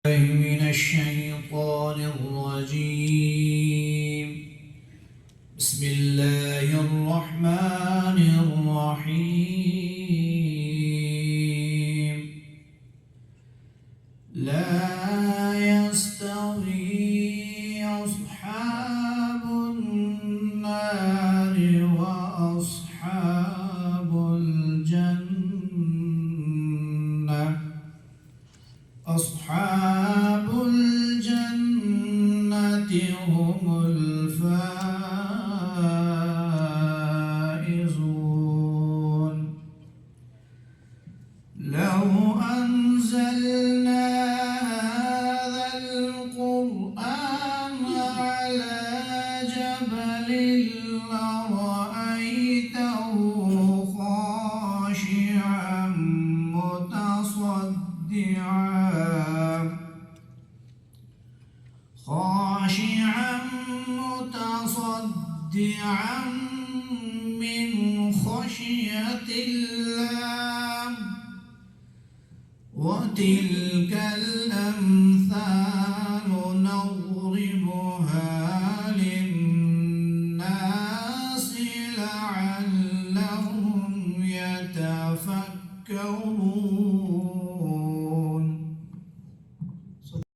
من الشيطان الرجيم. بسم الله الرحمن الرحيم. لا يستوي أصحاب النار وأصحاب الجنة. أصحاب الجنة هم الفائزون. لو أنزلنا هذا القرآن على جبل لرأيته خاشعا متصدعا من خشية الله. وتلك الأمثال نضربها للناس لعلهم يتقون.